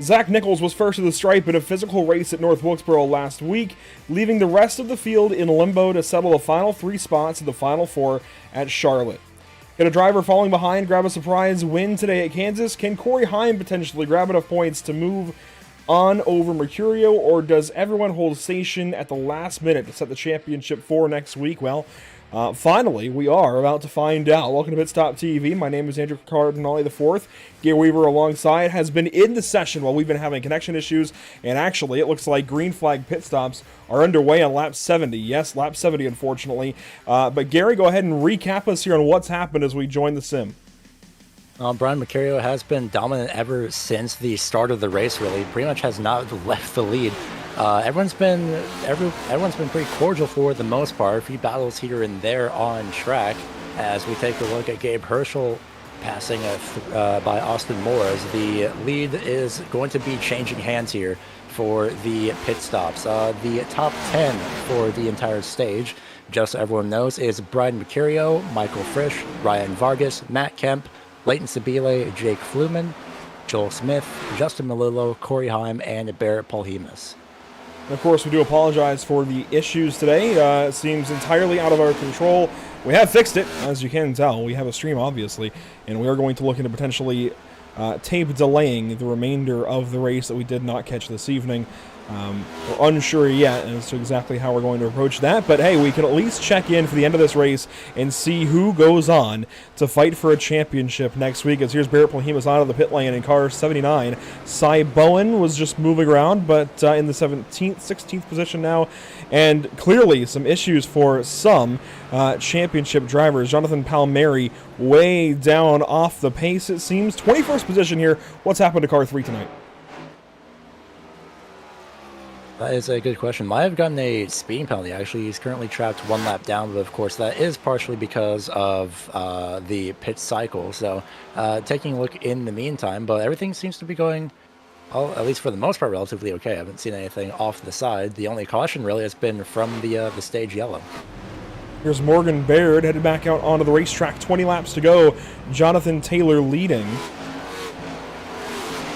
Zach Nichols was first to the stripe in a physical race at North Wilkesboro last week, leaving the rest of the field in limbo to settle the final 3 spots in the Final 4 at Charlotte. Can a driver falling behind grab a surprise win today at Kansas? Can Corey Heim potentially grab enough points to move on over Mercurio, or does everyone hold station at the last minute to set the championship for next week? Well, finally, we are about to find out. Welcome to Pit Stop TV. My name is Andrew Cardinale IV. Gary Weaver alongside has been in the session while we've been having connection issues, and actually it looks like green flag pit stops are underway on lap 70. Yes, lap 70, unfortunately. But Gary, go ahead and recap us here on what's happened as we join the sim. Brian Mercurio has been dominant ever since the start of the race, really. Pretty much has not left the lead. Everyone's been pretty cordial for the most part. A few battles here and there on track. As we take a look at Gabe Herschel passing by Austin Moore, as the lead is going to be changing hands here for the pit stops. The top 10 for the entire stage, just so everyone knows, is Brian Mercurio, Michael Frisch, Ryan Vargas, Matt Kemp, Leighton Sabile, Jake Fluman, Joel Smith, Justin Melillo, Corey Heim, and Barrett Polhemus. Of course, we do apologize for the issues today. It seems entirely out of our control. We have fixed it, as you can tell. We have a stream, obviously, and we are going to look into potentially tape delaying the remainder of the race that we did not catch this evening. We're unsure yet as to exactly how we're going to approach that, but hey, we can at least check in for the end of this race and see who goes on to fight for a championship next week. As here's Barrett Polhemus out of the pit lane in car 79. Cy Bowen was just moving around, but in the 16th position now, and clearly some issues for some championship drivers. Jonathan Palmieri way down off the pace, it seems. 21st position here. What's happened to car 3 tonight? That is a good question. Might have gotten a speeding penalty, actually. He's currently trapped 1 lap down, but of course that is partially because of the pit cycle. So taking a look in the meantime, but everything seems to be going, well, at least for the most part, relatively okay. I haven't seen anything off the side. The only caution really has been from the stage yellow. Here's Morgan Baird headed back out onto the racetrack. 20 laps to go. Jonathan Taylor leading.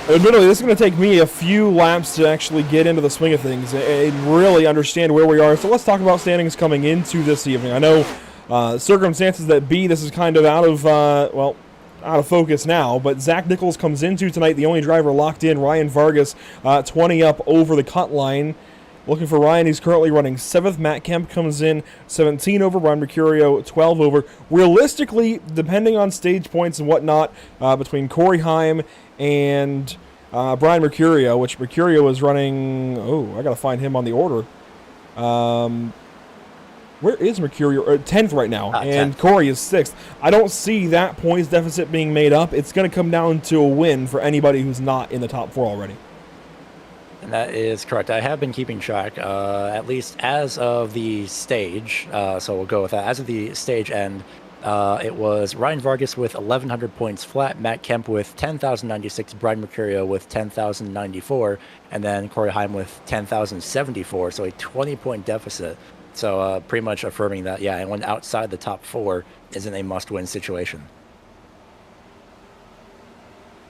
Admittedly, this is going to take me a few laps to actually get into the swing of things and really understand where we are. So let's talk about standings coming into this evening. I know circumstances that be, this is kind of out of focus now, but Zach Nichols comes into tonight, the only driver locked in. Ryan Vargas, 20 up over the cut line. Looking for Ryan, he's currently running 7th. Matt Kemp comes in 17 over. Brian Mercurio, 12 over. Realistically, depending on stage points and whatnot, between Corey Heim and Brian Mercurio, which Mercurio is running... Oh, I got to find him on the order. Where is Mercurio? 10th right now, and 10th. Corey is 6th. I don't see that points deficit being made up. It's going to come down to a win for anybody who's not in the top 4 already. And that is correct. I have been keeping track, at least as of the stage, so we'll go with that. As of the stage end, it was Ryan Vargas with 1,100 points flat, Matt Kemp with 10,096, Brian Mercurio with 10,094, and then Corey Heim with 10,074, so a 20-point deficit. So pretty much affirming that, yeah, anyone outside the top 4 isn't a must-win situation.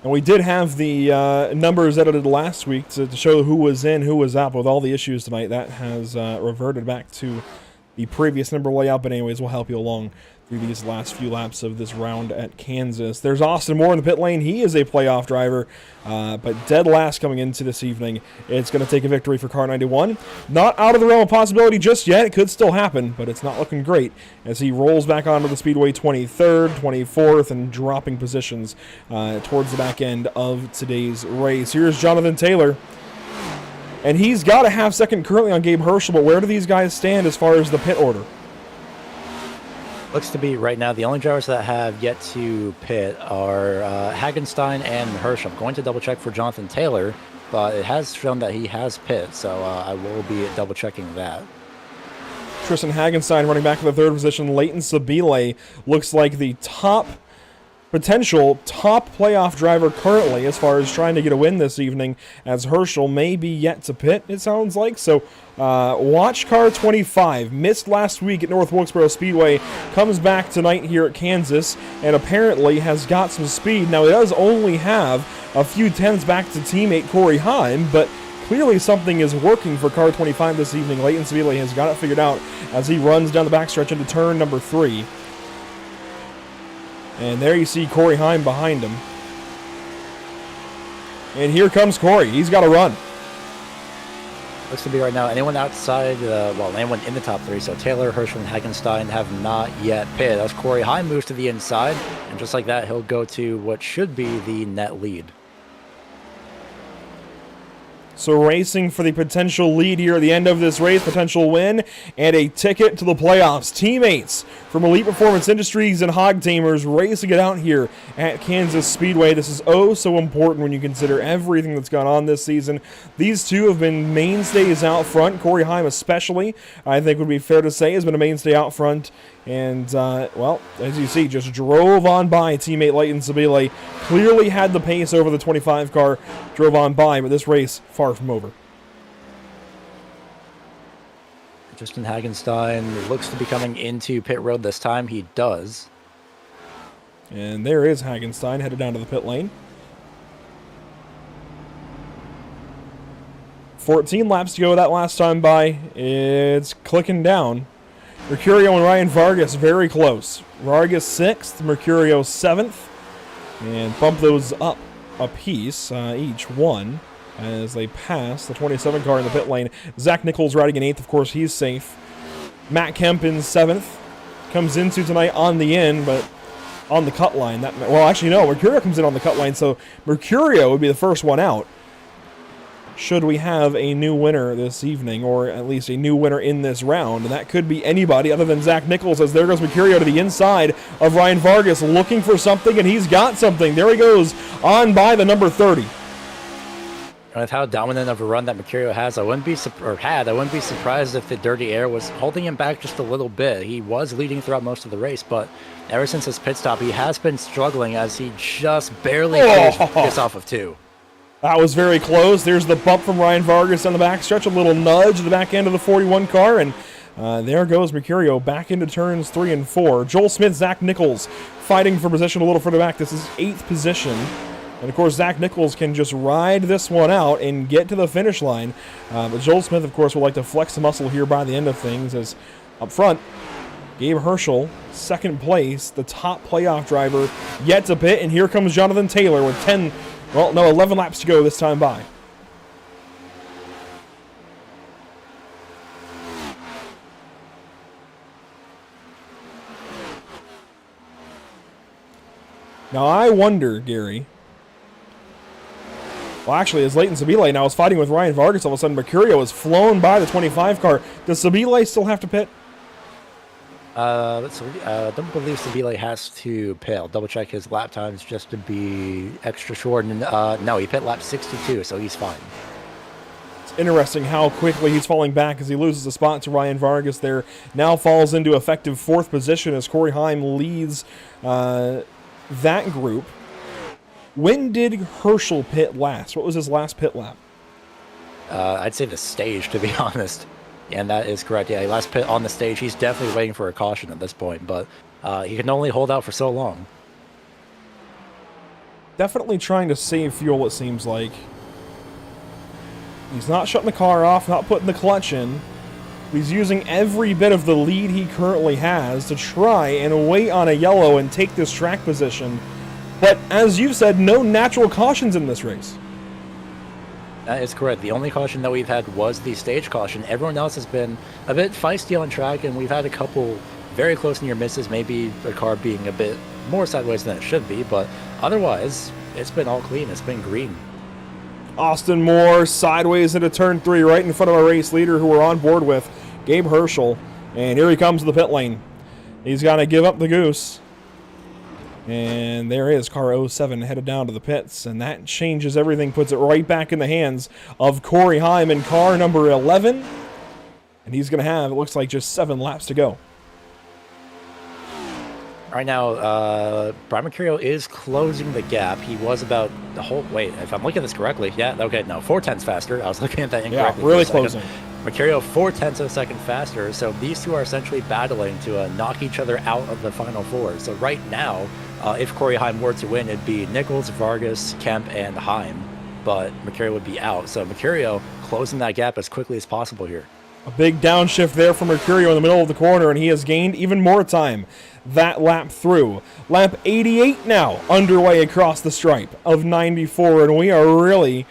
And we did have the numbers edited last week to show who was in, who was out. But with all the issues tonight, that has reverted back to the previous number layout. But anyways, we'll help you along through these last few laps of this round at Kansas. There's Austin Moore in the pit lane. He is a playoff driver, but dead last coming into this evening. It's going to take a victory for car 91. Not out of the realm of possibility just yet. It could still happen, but it's not looking great as he rolls back onto the speedway 23rd, 24th, and dropping positions towards the back end of today's race. Here's Jonathan Taylor. And he's got a half second currently on Gabe Herschel, but where do these guys stand as far as the pit order? Looks to be right now the only drivers that have yet to pit are Hagenstein and Herschel. I'm going to double check for Jonathan Taylor, but it has shown that he has pit, so I will be double checking that. Tristan Hagenstein running back to the 3rd position. Leighton Sabile looks like the top potential top playoff driver currently as far as trying to get a win this evening, as Herschel may be yet to pit, it sounds like. So watch car 25, missed last week at North Wilkesboro Speedway, comes back tonight here at Kansas, and apparently has got some speed. Now, it does only have a few tenths back to teammate Corey Heim, but clearly something is working for car 25 this evening. Leighton Sabile has got it figured out as he runs down the backstretch into turn number 3. And there you see Corey Heim behind him. And here comes Corey. He's got to run. Looks to be right now anyone outside, anyone in the top 3. So Taylor, Herschel, and Hagenstein have not yet pitted. As Corey Heim moves to the inside, and just like that, he'll go to what should be the net lead. So racing for the potential lead here at the end of this race, potential win, and a ticket to the playoffs. Teammates from Elite Performance Industries and Hog Tamers racing it out here at Kansas Speedway. This is oh so important when you consider everything that's gone on this season. These two have been mainstays out front. Corey Heim especially, I think would be fair to say, has been a mainstay out front. And, well, as you see, just drove on by teammate Leighton Sabile. Clearly had the pace over the 25 car, drove on by, but this race far from over. Justin Hagenstein looks to be coming into pit road this time. He does. And there is Hagenstein headed down to the pit lane. 14 laps to go that last time by. It's clicking down. Mercurio and Ryan Vargas very close. Vargas 6th, Mercurio 7th. And bump those up a piece, each one, as they pass the 27 car in the pit lane. Zach Nichols riding in 8th, of course, he's safe. Matt Kemp in 7th. Comes into tonight on the end, but on the cut line. Well, actually, no, Mercurio comes in on the cut line, so Mercurio would be the first one out. Should we have a new winner this evening, or at least a new winner in this round, and that could be anybody other than Zach Nichols, as there goes Mercurio to the inside of Ryan Vargas, looking for something, and he's got something. There he goes, on by the number 30. And with how dominant of a run that Mercurio has, I wouldn't be surprised if the dirty air was holding him back just a little bit. He was leading throughout most of the race, but ever since his pit stop, he has been struggling as he just barely gets off of 2. That was very close. There's the bump from Ryan Vargas on the backstretch, a little nudge at the back end of the 41 car, and there goes Mercurio back into turns 3 and 4. Joel Smith, Zach Nichols fighting for position a little further back. This is 8th position. And, of course, Zach Nichols can just ride this one out and get to the finish line. But Joel Smith, of course, would like to flex the muscle here by the end of things, as up front, Gabe Herschel, 2nd place, the top playoff driver, yet to pit. And here comes Jonathan Taylor with 11 laps to go this time by. Now, I wonder, Gary. Well, actually, as Leighton Sabile now is fighting with Ryan Vargas, all of a sudden Mercurio has flown by the 25 car. Does Sabile still have to pit? I don't believe Sabile has to pit. I'll double check his lap times just to be extra short. And no, he pit lap 62, so he's fine. It's interesting how quickly he's falling back as he loses a spot to Ryan Vargas there. Now falls into effective 4th position as Corey Heim leads that group. When did Herschel pit last? What was his last pit lap? I'd say the stage, to be honest. And that is correct. Yeah, he last pit on the stage. He's definitely waiting for a caution at this point, but he can only hold out for so long. Definitely trying to save fuel, it seems like. He's not shutting the car off, not putting the clutch in. He's using every bit of the lead he currently has to try and wait on a yellow and take this track position. But as you've said, no natural cautions in this race. That is correct. The only caution that we've had was the stage caution. Everyone else has been a bit feisty on track, and we've had a couple very close near misses, maybe the car being a bit more sideways than it should be, but otherwise, it's been all clean. It's been green. Austin Moore sideways into turn 3, right in front of our race leader who we're on board with, Gabe Herschel. And here he comes to the pit lane. He's got to give up the goose. And there is car 07 headed down to the pits, and that changes everything, puts it right back in the hands of Corey Heim in car number 11. And he's going to have, it looks like, just 7 laps to go. Right now, Brian Mercurio is closing the gap. He was about the whole. Wait, if I'm looking at this correctly, yeah, okay, no, 4/10 faster. I was looking at that incorrectly. Yeah, really closing. Mercurio 4/10 of a second faster. So these two are essentially battling to knock each other out of the final four. So right now, if Corey Heim were to win, it'd be Nichols, Vargas, Kemp, and Heim, but Mercurio would be out. So Mercurio closing that gap as quickly as possible here. A big downshift there for Mercurio in the middle of the corner, and he has gained even more time that lap through. Lap 88 now underway across the stripe of 94, and we are really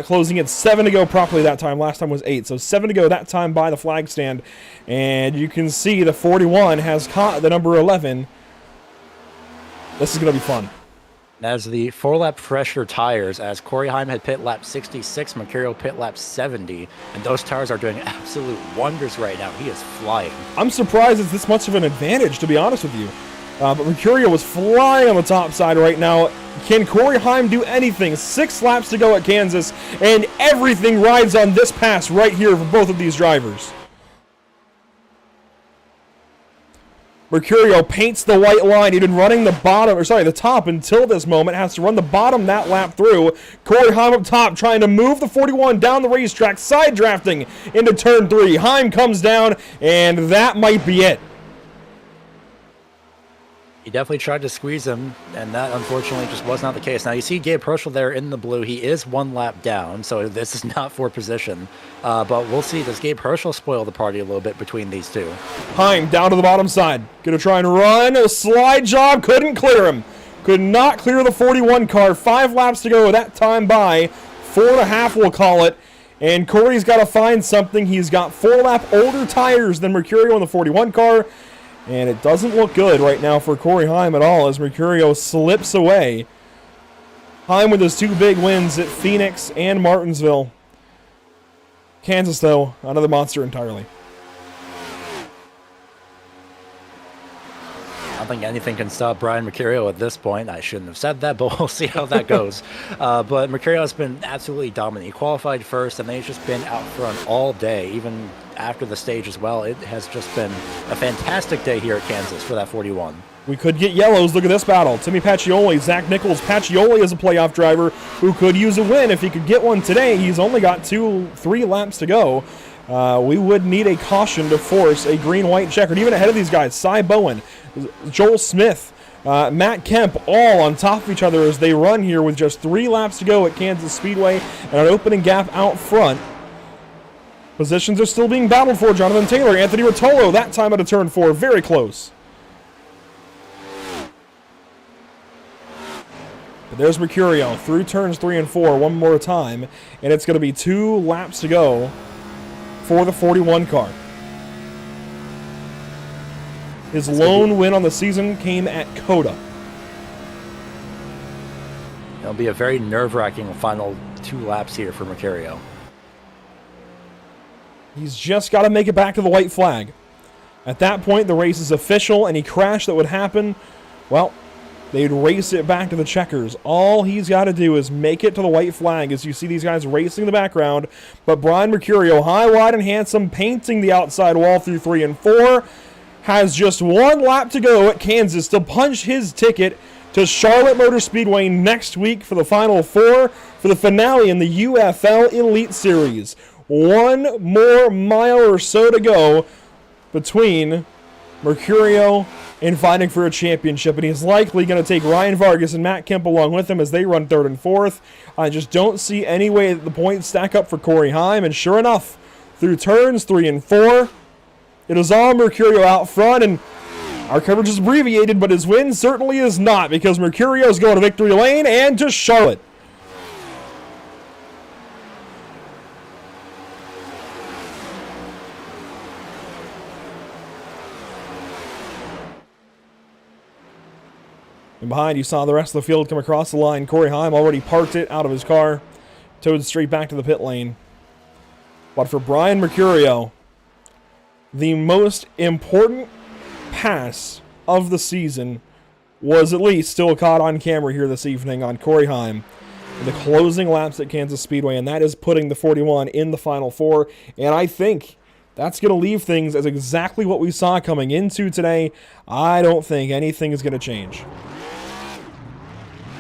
closing it. 7 to go properly that time. Last time was 8, so 7 to go that time by the flag stand. And you can see the 41 has caught the number 11. This is going to be fun. As the 4-lap fresher tires, as Corey Heim had pit lap 66, Mercurio pit lap 70, and those tires are doing absolute wonders right now. He is flying. I'm surprised it's this much of an advantage, to be honest with you. But Mercurio was flying on the top side right now. Can Corey Heim do anything? 6 laps to go at Kansas, and everything rides on this pass right here for both of these drivers. Mercurio paints the white line. He'd been running the top until this moment. Has to run the bottom that lap through. Corey Heim up top trying to move the 41 down the racetrack, side drafting into turn 3. Heim comes down, and that might be it. He definitely tried to squeeze him, and that unfortunately just was not the case. Now you see Gabe Herschel there in the blue. He is 1 lap down, so this is not for position. But we'll see. Does Gabe Herschel spoil the party a little bit between these two? Heim down to the bottom side. Gonna try and run. A slide job. Couldn't clear him. Could not clear the 41 car. 5 laps to go. That time by 4.5, we'll call it. And Corey's got to find something. He's got 4-lap older tires than Mercurio in the 41 car. And it doesn't look good right now for Corey Heim at all as Mercurio slips away. Heim with his 2 big wins at Phoenix and Martinsville. Kansas, though, another monster entirely. I don't think anything can stop Brian Mercurio at this point. I shouldn't have said that, but we'll see how that goes. But Mercurio has been absolutely dominant. He qualified first, and then he's just been out front all day, even after the stage as well. It has just been a fantastic day here at Kansas for that 41. We could get yellows. Look at this battle. Timmy Pacioli, Zach Nichols. Pacioli is a playoff driver who could use a win if he could get one today. He's only got 3 laps to go. We would need a caution to force a green-white checkered. Even ahead of these guys, Cy Bowen, Joel Smith, Matt Kemp, all on top of each other as they run here with just 3 laps to go at Kansas Speedway and an opening gap out front. Positions are still being battled for. Jonathan Taylor, Anthony Rotolo, that time out of turn 4, very close. But there's Mercurio through turns 3 and 4 one more time, and it's going to be 2 laps to go for the 41 car. His lone win on the season came at Coda. It'll be a very nerve-wracking final 2 laps here for Mercurio. He's just got to make it back to the white flag. At that point, the race is official. Any crash that would happen, well, they'd race it back to the checkers. All he's got to do is make it to the white flag as you see these guys racing in the background. But Brian Mercurio, high, wide, and handsome, painting the outside wall through 3 and 4, has just 1 lap to go at Kansas to punch his ticket to Charlotte Motor Speedway next week for the Final 4 for the finale in the UFL Elite Series. 1 more mile or so to go between Mercurio and fighting for a championship, and he's likely going to take Ryan Vargas and Matt Kemp along with him as they run 3rd and 4th. I just don't see any way that the points stack up for Corey Heim, and sure enough, through turns 3 and 4, it is all Mercurio out front, and our coverage is abbreviated, but his win certainly is not, because Mercurio is going to victory lane and to Charlotte. And behind, you saw the rest of the field come across the line. Corey Heim already parked it out of his car, towed straight back to the pit lane. But for Brian Mercurio, the most important pass of the season was at least still caught on camera here this evening on Corey Heim in the closing laps at Kansas Speedway, and that is putting the 41 in the Final 4. And I think that's going to leave things as exactly what we saw coming into today. I don't think anything is going to change.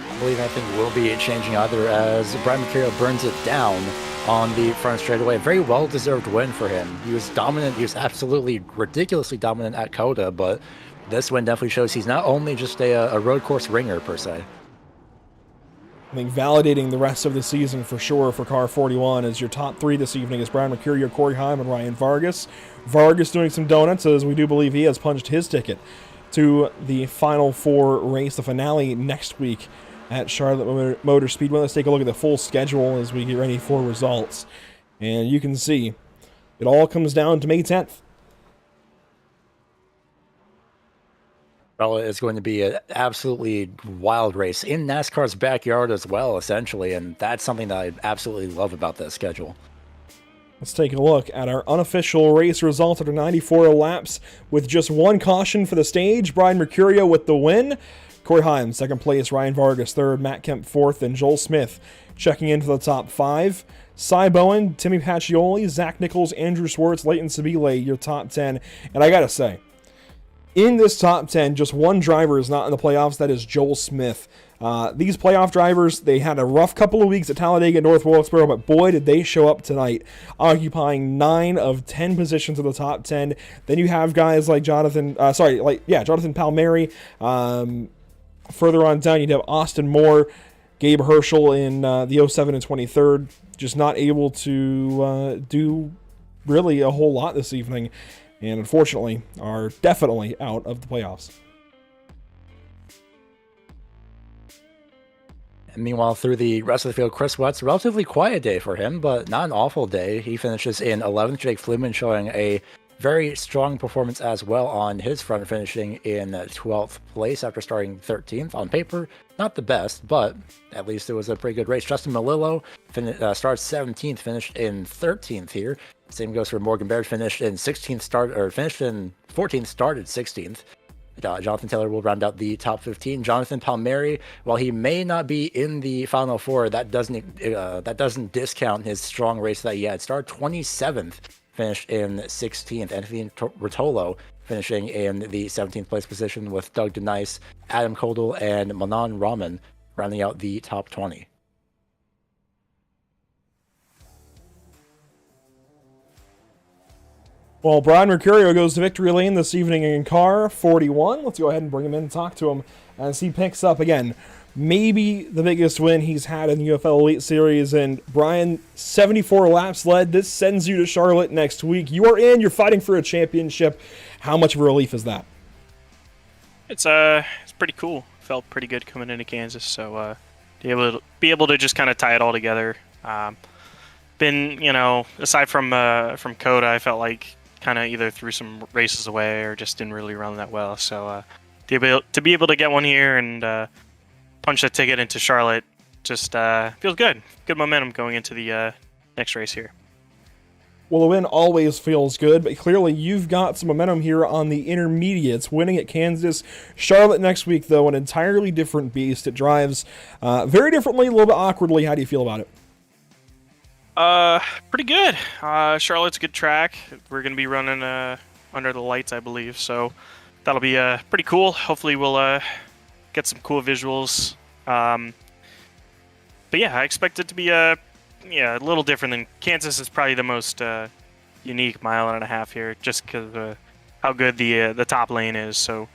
I believe anything will be changing either, as Brian Mercurio burns it down on the front straightaway. A very well-deserved win for him. He was dominant. He was absolutely ridiculously dominant at Coda, but this win definitely shows he's not only just a road course ringer, per se. I think validating the rest of the season for sure for Car 41 is your top three this evening is Brian Mercurio, Corey Heim, and Ryan Vargas. Vargas doing some donuts, as we do believe he has punched his ticket to the Final Four race, the finale next week at Charlotte Motor Speedway. Let's take a look at the full schedule as we get ready for results. And you can see it all comes down to May 10th. Well, it's going to be an absolutely wild race in NASCAR's backyard as well, essentially, and that's something that I absolutely love about this schedule. Let's take a look at our unofficial race results after 94 laps with just one caution for the stage. Brian Mercurio with the win. Corey Heim, second place. Ryan Vargas, third. Matt Kemp, fourth. And Joel Smith checking into the top five. Cy Bowen, Timmy Pacioli, Zach Nichols, Andrew Swartz, Leighton Sabile, your top 10. And I got to say, in this top 10, just one driver is not in the playoffs. That is Joel Smith. These playoff drivers, they had a rough couple of weeks at Talladega, North Wilkesboro, but boy, did they show up tonight, occupying 9 of 10 positions in the top 10. Then you have guys like Jonathan Palmieri. Further on down, you'd have Austin Moore, Gabe Herschel in the 07 and 23rd, just not able to do really a whole lot this evening, and unfortunately are definitely out of the playoffs. And meanwhile, through the rest of the field, Chris Wett's a relatively quiet day for him, but not an awful day. He finishes in 11th. Jake Fluman showing a very strong performance as well on his front, finishing in 12th place after starting 13th. On paper, not the best, but at least it was a pretty good race. Justin Malillo starts 17th, finished in 13th here. Same goes for Morgan Baird, finished in 14th, started 16th. Jonathan Taylor will round out the top 15. Jonathan Palmieri, while he may not be in the Final Four, that doesn't discount his strong race that he had. Started 27th. Finished in 16th. Anthony Rotolo finishing in the 17th place position with Doug DeNice, Adam Kodal, and Manan Rahman rounding out the top 20. Well, Brian Mercurio goes to victory lane this evening in car 41. Let's go ahead and bring him in and talk to him as he picks up, again, maybe the biggest win he's had in the UFL Elite Series. And Brian, 74 laps led. This sends you to Charlotte next week. You are in. You're fighting for a championship. How much of a relief is that? It's pretty cool. Felt pretty good coming into Kansas. So to be able to just kind of tie it all together. Aside from Coda, I felt like kind of either threw some races away or just didn't really run that well. So to be able to get one here and punch that ticket into Charlotte just feels good. Good momentum going into the next race here. Well, a win always feels good, but clearly you've got some momentum here on the intermediates, winning at Kansas. Charlotte next week, though, an entirely different beast. It drives very differently, a little bit awkwardly. How do you feel about it? Pretty good. Charlotte's a good track. We're going to be running under the lights, I believe, so that'll be pretty cool. Hopefully we'll get some cool visuals. But yeah, I expect it to be a little different than Kansas. Is probably the most unique mile and a half here, just because of how good the top lane is. So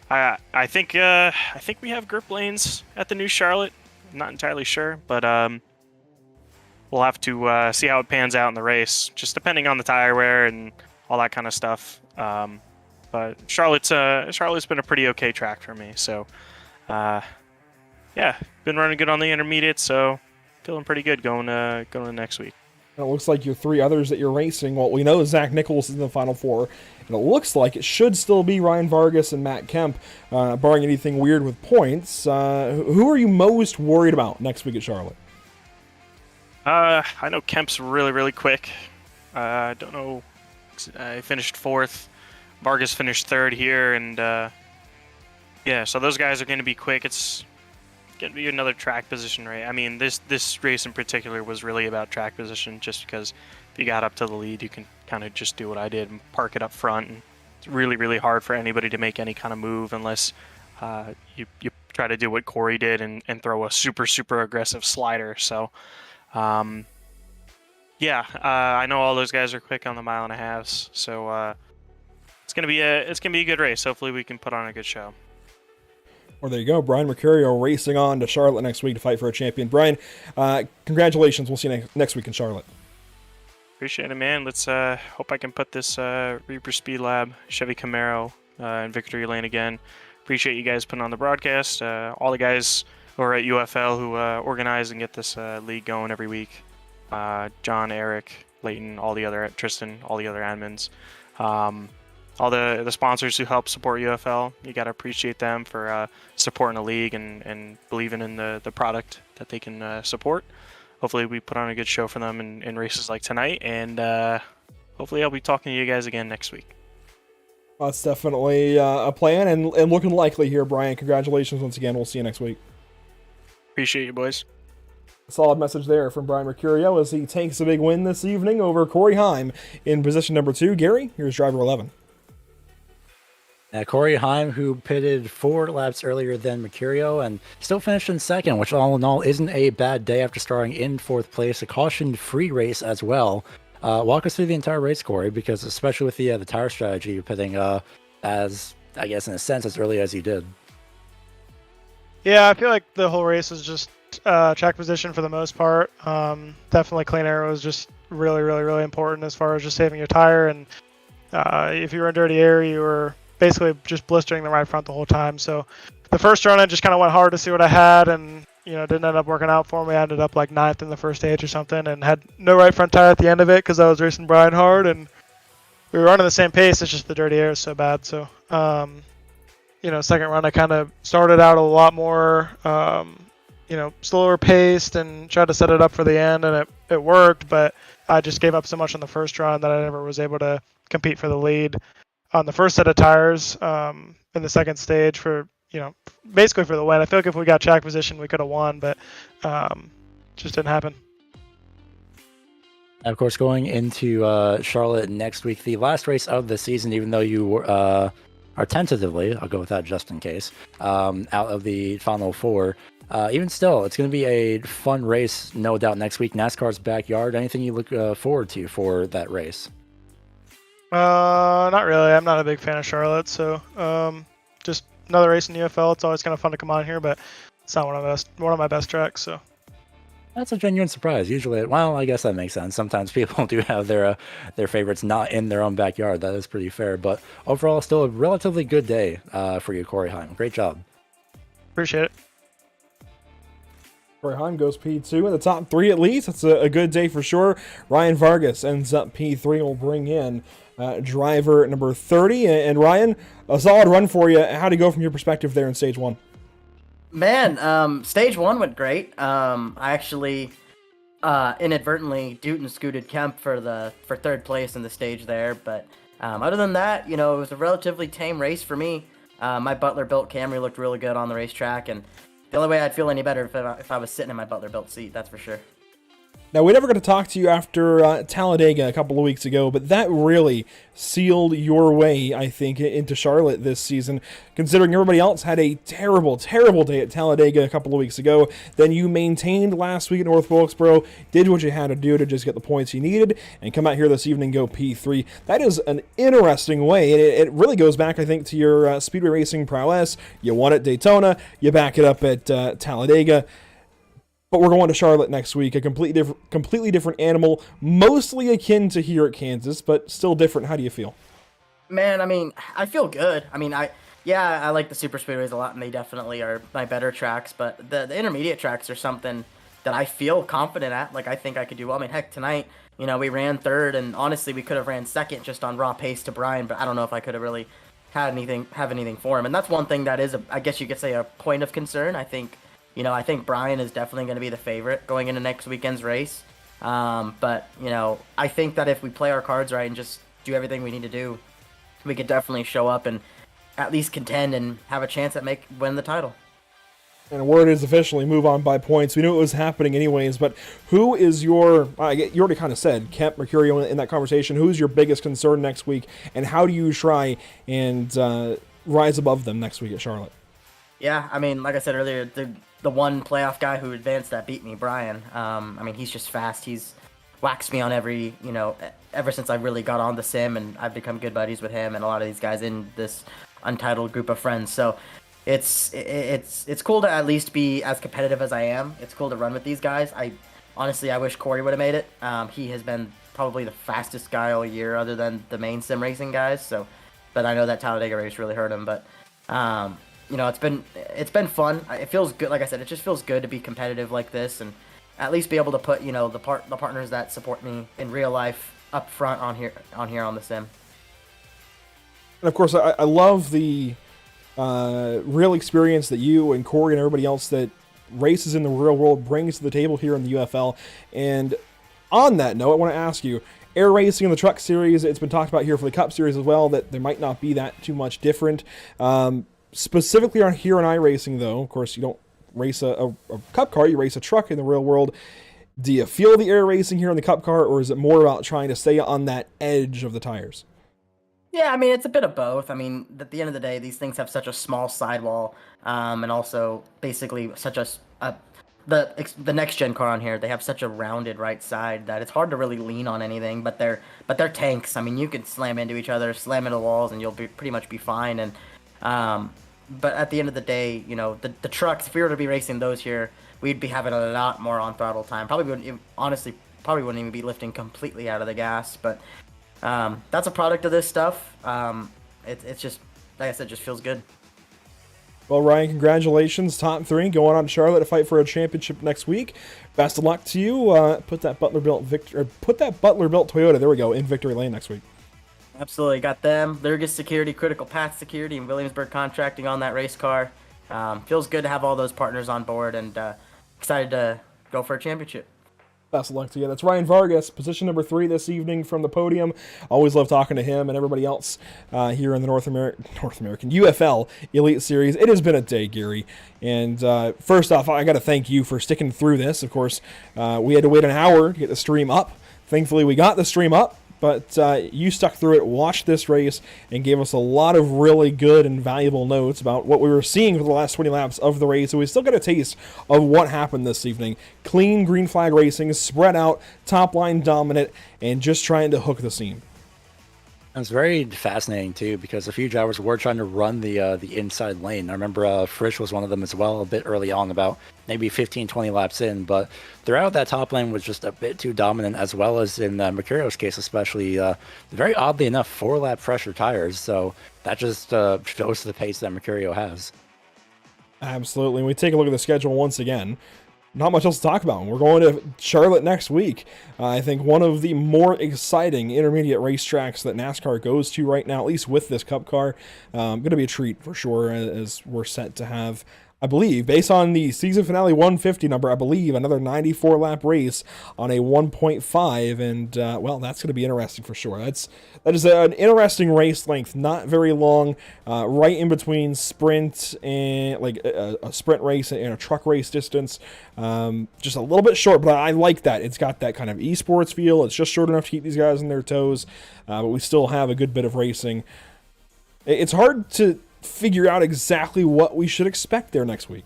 I think we have grip lanes at the new Charlotte. I'm not entirely sure, but we'll have to see how it pans out in the race, just depending on the tire wear and all that kind of stuff. But Charlotte's been a pretty okay track for me. So been running good on the intermediate, so feeling pretty good going to next week. And it looks like your three others that you're racing, well, we know Zach Nichols is in the Final Four, and it looks like it should still be Ryan Vargas and Matt Kemp, barring anything weird with points. Who are you most worried about next week at Charlotte? I know Kemp's really, really quick. I don't know. I finished 4th. Vargas finished 3rd here, and so those guys are going to be quick. It's going to be another track position race. I mean, this race in particular was really about track position, just because if you got up to the lead, you can kind of just do what I did and park it up front. And it's really, really hard for anybody to make any kind of move unless you try to do what Corey did and throw a super, super aggressive slider. So, I know all those guys are quick on the 1.5 miles. So it's gonna be a good race. Hopefully, we can put on a good show. Well, there you go. Brian Mercurio racing on to Charlotte next week to fight for a champion. Brian, congratulations. We'll see you next week in Charlotte. Appreciate it, man. Let's hope I can put this Reaper Speed Lab Chevy Camaro in victory lane again. Appreciate you guys putting on the broadcast. All the guys who are at UFL who organize and get this league going every week. John, Eric, Leighton, Tristan, all the other admins. All the sponsors who help support UFL, you got to appreciate them for supporting the league and believing in the product that they can support. Hopefully we put on a good show for them in races like tonight, and hopefully I'll be talking to you guys again next week. That's definitely a plan and looking likely here, Brian. Congratulations once again. We'll see you next week. Appreciate you, boys. Solid message there from Brian Mercurio as he takes a big win this evening over Corey Heim in position number 2. Gary, here's driver 11. Corey Heim, who pitted 4 laps earlier than Mercurio and still finished in second, which all in all isn't a bad day after starting in 4th place. A caution-free race as well. Walk us through the entire race, Corey, because especially with the tire strategy, you're pitting as, I guess in a sense, as early as you did. Yeah, I feel like the whole race was just track position for the most part. Definitely clean air was just really, really, really important as far as just saving your tire. And if you were in dirty air, you were basically just blistering the right front the whole time. So the first run, I just kind of went hard to see what I had, and didn't end up working out for me. I ended up like 9th in the first stage or something, and had no right front tire at the end of it because I was racing Brian hard, and we were running the same pace. It's just the dirty air is so bad. So second run, I kind of started out a lot more slower paced and tried to set it up for the end, and it worked, but I just gave up so much on the first run that I never was able to compete for the lead on the first set of tires in the second stage for, basically for the win. I feel like if we got track position, we could have won, but just didn't happen. Of course, going into Charlotte next week, the last race of the season, even though you are tentatively, I'll go with that just in case, out of the final 4. Even still, it's going to be a fun race, no doubt, next week. NASCAR's backyard. Anything you look forward to for that race? Not really. I'm not a big fan of Charlotte, so just another race in UFL. It's always kind of fun to come on here, but it's not one of my best tracks. So that's a genuine surprise. Usually, well, I guess that makes sense. Sometimes people do have their favorites not in their own backyard. That is pretty fair. But overall, still a relatively good day for you, Corey Heim. Great job. Appreciate it. Corey Heim goes P2 in the top 3 at least. That's a good day for sure. Ryan Vargas ends up P3. Will bring in driver number 30. And Ryan, a solid run for you. How'd it go from your perspective there in stage 1? Man, stage 1 went great. I actually inadvertently scooted Kemp for 3rd place in the stage there. But other than that, it was a relatively tame race for me. My Butler-built Camry looked really good on the racetrack, and the only way I'd feel any better if I was sitting in my Butler-built seat, that's for sure. Now, we never got to talk to you after Talladega a couple of weeks ago, but that really sealed your way, I think, into Charlotte this season, considering everybody else had a terrible, terrible day at Talladega a couple of weeks ago. Then you maintained last week at North Wilkesboro, did what you had to do to just get the points you needed, and come out here this evening and go P3. That is an interesting way, and it really goes back, I think, to your speedway racing prowess. You won at Daytona, you back it up at Talladega. But we're going to Charlotte next week, a completely different animal, mostly akin to here at Kansas, but still different. How do you feel? Man, I feel good. I like the super speedways a lot, and they definitely are my better tracks, but the intermediate tracks are something that I feel confident at. Like, I think I could do well. Heck, tonight, we ran 3rd, and honestly, we could have ran 2nd just on raw pace to Brian, but I don't know if I could have really have anything for him. And that's one thing that is, I guess you could say, a point of concern. I think Brian is definitely going to be the favorite going into next weekend's race. But I think that if we play our cards right and just do everything we need to do, we could definitely show up and at least contend and have a chance at win the title. And word is officially move on by points. We knew it was happening anyways, but who is your, you already kind of said, Kemp, Mercurio in that conversation, who's your biggest concern next week, and how do you try and rise above them next week at Charlotte? Yeah, I mean, like I said earlier, the one playoff guy who advanced that beat me, Brian. I mean, he's just fast. He's waxed me on every, ever since I really got on the sim, and I've become good buddies with him and a lot of these guys in this untitled group of friends. So it's cool to at least be as competitive as I am. It's cool to run with these guys. I wish Corey would have made it. He has been probably the fastest guy all year, other than the main sim racing guys. So, but I know that Talladega race really hurt him. But it's been fun. It feels good. Like I said, it just feels good to be competitive like this, and at least be able to put the partners that support me in real life up front on here on the sim. And of course, I love the real experience that you and Corey and everybody else that races in the real world brings to the table here in the UFL. And on that note, I want to ask you, air racing in the truck series, it's been talked about here for the Cup series as well, that there might not be that too much different. Specifically on here on iRacing, though, of course, you don't race a Cup car, you race a truck in the real world. Do you feel the air racing here in the Cup car, or is it more about trying to stay on that edge of the tires? Yeah, I mean, it's a bit of both. I mean, at the end of the day, these things have such a small sidewall, and also basically such the next gen car on here, they have such a rounded right side that it's hard to really lean on anything. But they're tanks. I mean, you can slam into each other, slam into walls, and you'll pretty much be fine. And but at the end of the day, the trucks, if we were to be racing those here, we'd be having a lot more on throttle time. Probably wouldn't even be lifting completely out of the gas. But that's a product of this stuff. It's just, like I said, just feels good. Well, Ryan, congratulations. Top 3 going on to Charlotte to fight for a championship next week. Best of luck to you. Put that Butler built Toyota, there we go, in victory lane next week. Absolutely. Got them, Lurgus Security, Critical Path Security, and Williamsburg Contracting on that race car. Feels good to have all those partners on board, and excited to go for a championship. Best of luck to you. That's Ryan Vargas, position number 3 this evening from the podium. Always love talking to him and everybody else here in the North American UFL Elite Series. It has been a day, Gary. And first off, I got to thank you for sticking through this. Of course, we had to wait an hour to get the stream up. Thankfully, we got the stream up. But you stuck through it, watched this race, and gave us a lot of really good and valuable notes about what we were seeing for the last 20 laps of the race. So we still got a taste of what happened this evening. Clean green flag racing, spread out, top line dominant, and just trying to hook the scene. It's very fascinating too, because a few drivers were trying to run the inside lane. I remember Frisch was one of them as well, a bit early on, about maybe 15-20 laps in, but throughout that top lane was just a bit too dominant, as well as in Mercurio's case especially, very oddly enough, 4-lap fresher tires, so that just shows the pace that Mercurio has. Absolutely. When we take a look at the schedule once again, not much else to talk about. We're going to Charlotte next week. I think one of the more exciting intermediate racetracks that NASCAR goes to right now, at least with this Cup car. Going to be a treat for sure, as we're set to have, I believe, based on the season finale 150 number, I believe another 94-lap race on a 1.5, and well, that's going to be interesting for sure. That is an interesting race length, not very long, right in between sprint and like a sprint race and a truck race distance. Just a little bit short, but I like that. It's got that kind of esports feel. It's just short enough to keep these guys on their toes, but we still have a good bit of racing. It's hard to figure out exactly what we should expect there next week.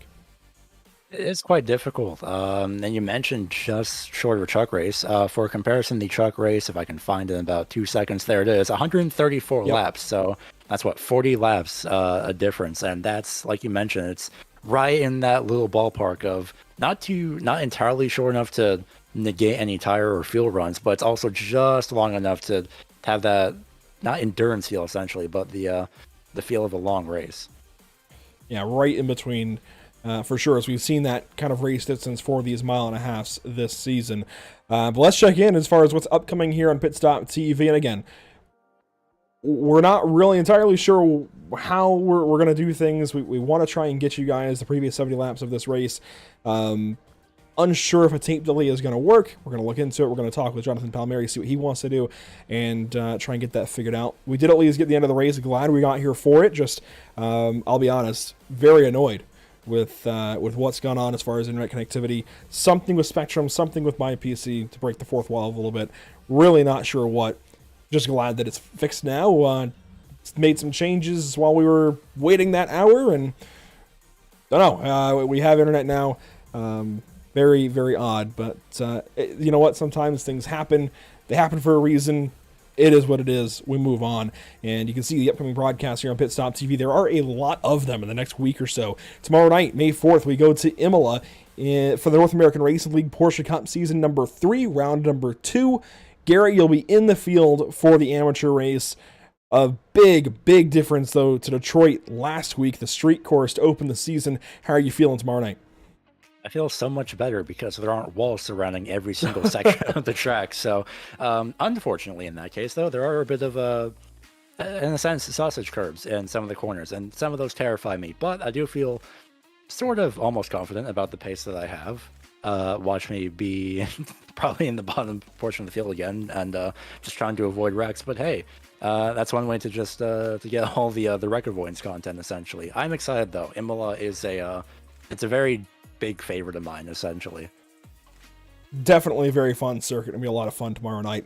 It's quite difficult. And you mentioned just shorter truck race. For comparison, the truck race, if I can find it in about 2 seconds, there it is, 134 laps. So that's 40 laps a difference. And that's, like you mentioned, it's right in that little ballpark of not entirely short enough to negate any tire or fuel runs, but it's also just long enough to have that, not endurance feel essentially, but the feel of a long race. Yeah, right in between, for sure, as we've seen that kind of race distance for these 1.5 miles this season. But let's check in as far as what's upcoming here on Pit Stop TV. And again, we're not really entirely sure how we're going to do things. We want to try and get you guys the previous 70 laps of this race. Unsure if a tape delay is going to work. We're going to look into it. We're going to talk with Jonathan Palmieri, see what he wants to do, and try and get that figured out. We did at least get the end of the race. Glad we got here for it. Just, I'll be honest, very annoyed with what's gone on as far as internet connectivity. Something with Spectrum, something with my PC to break the fourth wall a little bit. Really not sure what. Just glad that it's fixed now. Made some changes while we were waiting that hour, and don't know. We have internet now. Very, very odd, but you know what? Sometimes things happen. They happen for a reason. It is what it is. We move on. And you can see the upcoming broadcasts here on Pit Stop TV. There are a lot of them in the next week or so. Tomorrow night, May 4th, we go to Imola for the North American Racing League Porsche Cup Season number 3, round number 2. Gary, you'll be in the field for the amateur race. A big, big difference, though, to Detroit last week, the street course to open the season. How are you feeling tomorrow night? I feel so much better because there aren't walls surrounding every single section of the track. So, unfortunately, in that case, though, there are a bit of, in a sense, sausage curbs in some of the corners, and some of those terrify me. But I do feel sort of almost confident about the pace that I have. Watch me be probably in the bottom portion of the field again, and just trying to avoid wrecks. But hey, that's one way to just to get all the wreck avoidance content. Essentially, I'm excited though. Imola is it's a very big favorite of mine, essentially. Definitely a very fun circuit. It'll be a lot of fun tomorrow night.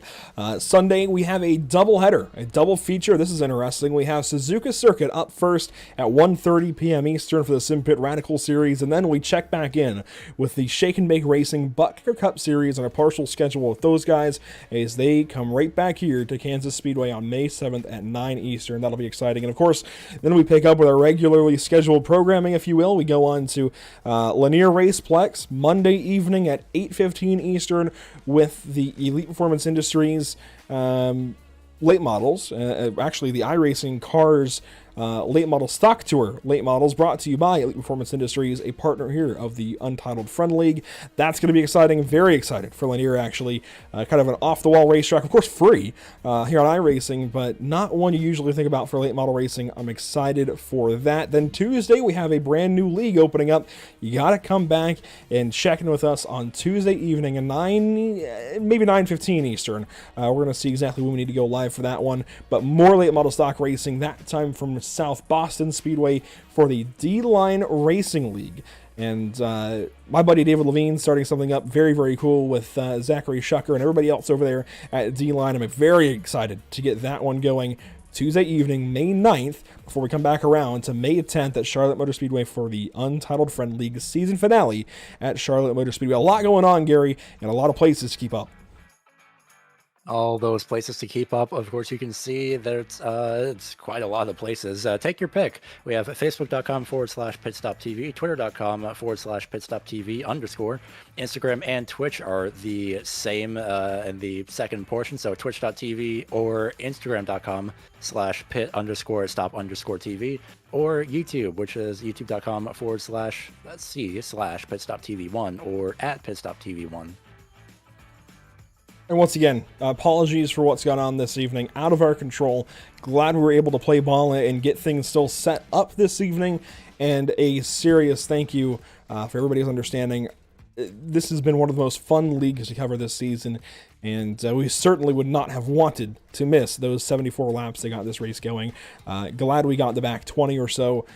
Sunday, we have a double header, a double feature. This is interesting. We have Suzuka Circuit up first at 1:30 p.m. Eastern for the SimPit Radical Series, and then we check back in with the Shake and Bake Racing Buttkicker Cup Series on a partial schedule with those guys as they come right back here to Kansas Speedway on May 7th at 9 Eastern. That'll be exciting. And of course, then we pick up with our regularly scheduled programming, if you will. We go on to Lanier Raceplex Monday evening at 8:15 Eastern with the Elite Performance Industries late models, actually the iRacing Cars late model stock tour late models, brought to you by Elite Performance Industries, a partner here of the Untitled Friend League. That's going to be exciting. Very excited for Lanier, actually. Kind of an off-the-wall racetrack, of course free here on iRacing, but not one you usually think about for late model racing. I'm excited for that. Then Tuesday, we have a brand new league opening up. You got to come back and check in with us on Tuesday evening at 9:15 Eastern. We're going to see exactly when we need to go live for that one, but more late model stock racing, that time from South Boston Speedway for the D-Line Racing League. And my buddy David Levine starting something up very, very cool with Zachary Shucker and everybody else over there at D-Line. I'm very excited to get that one going Tuesday evening, May 9th, before we come back around to May 10th at Charlotte Motor Speedway for the Untitled Friend League season finale at Charlotte Motor Speedway. A lot going on, Gary, and a lot of places to keep up. All those places to keep up. Of course, you can see that it's quite a lot of places. Take your pick. We have facebook.com/pitstoptv, twitter.com/pitstoptv_. Instagram and Twitch are the same in the second portion. So twitch.tv or instagram.com/pit_stop_tv, or YouTube, which is youtube.com/pitstoptv1 or at pitstoptv1. And once again, apologies for what's gone on this evening. Out of our control. Glad we were able to play ball and get things still set up this evening. And a serious thank you for everybody's understanding. This has been one of the most fun leagues to cover this season. And we certainly would not have wanted to miss those 74 laps that got this race going. Glad we got the back 20 or so.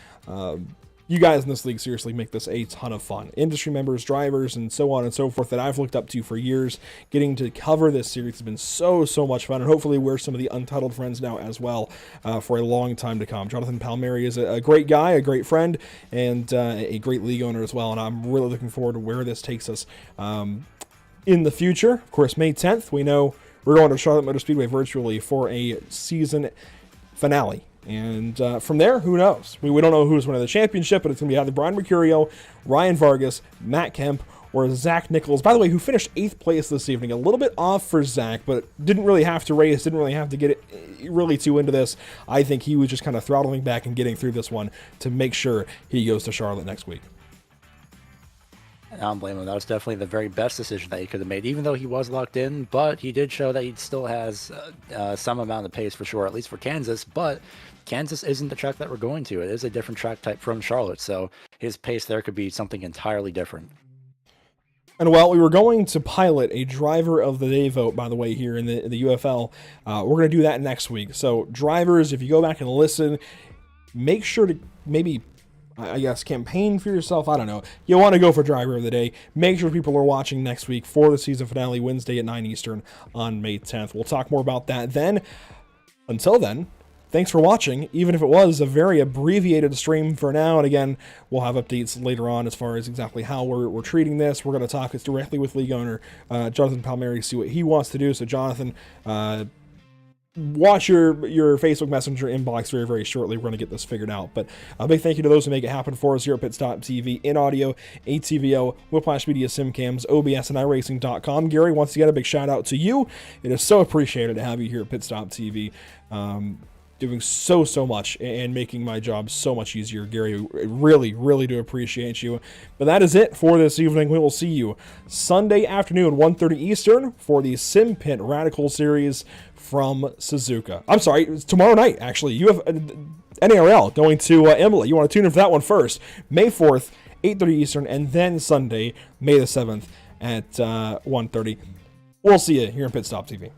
You guys in this league seriously make this a ton of fun. Industry members, drivers, and so on and so forth that I've looked up to for years. Getting to cover this series has been so much fun, and hopefully we're some of the Untitled friends now as well for a long time to come. Jonathan Palmieri is a great guy, a great friend, and a great league owner as well, and I'm really looking forward to where this takes us in the future. Of course, May 10th, we know we're going to Charlotte Motor Speedway virtually for a season finale. And from there, who knows? We don't know who's winning the championship, but it's going to be either Brian Mercurio, Ryan Vargas, Matt Kemp, or Zach Nichols. By the way, who finished 8th place this evening. A little bit off for Zach, but didn't really have to race, didn't really have to get it really too into this. I think he was just kind of throttling back and getting through this one to make sure he goes to Charlotte next week. I don't blame him. That was definitely the very best decision that he could have made, even though he was locked in. But he did show that he still has some amount of pace for sure, at least for Kansas. But Kansas isn't the track that we're going to. It is a different track type from Charlotte, so his pace there could be something entirely different. And while we were going to pilot a driver of the day vote, by the way, here in the UFL, we're going to do that next week. So drivers, if you go back and listen, make sure to maybe I guess, campaign for yourself. I don't know. You want to go for driver of the day. Make sure people are watching next week for the season finale, Wednesday at 9 Eastern on May 10th. We'll talk more about that then. Until then, thanks for watching, even if it was a very abbreviated stream for now. And again, we'll have updates later on as far as exactly how we're treating this. We're going to talk this directly with league owner Jonathan Palmieri, see what he wants to do. So, Jonathan, watch your Facebook Messenger inbox very, very shortly. We're going to get this figured out. But a big thank you to those who make it happen for us here at Pitstop.TV, in audio, ATVO, Whiplash Media, SimCams, OBS, and iRacing.com. Gary, once again, a big shout out to you. It is so appreciated to have you here at Pitstop.TV. Doing so much and making my job so much easier. Gary, really, really do appreciate you. But that is it for this evening. We will see you Sunday afternoon, 1:30 Eastern, for the Sim Pit Radical Series from Suzuka. I'm sorry, it's tomorrow night, actually. You have NARL going to Imola. You want to tune in for that one first. May 4th, 8:30 Eastern, and then Sunday, May the 7th at 1:30. We'll see you here on Pit Stop TV.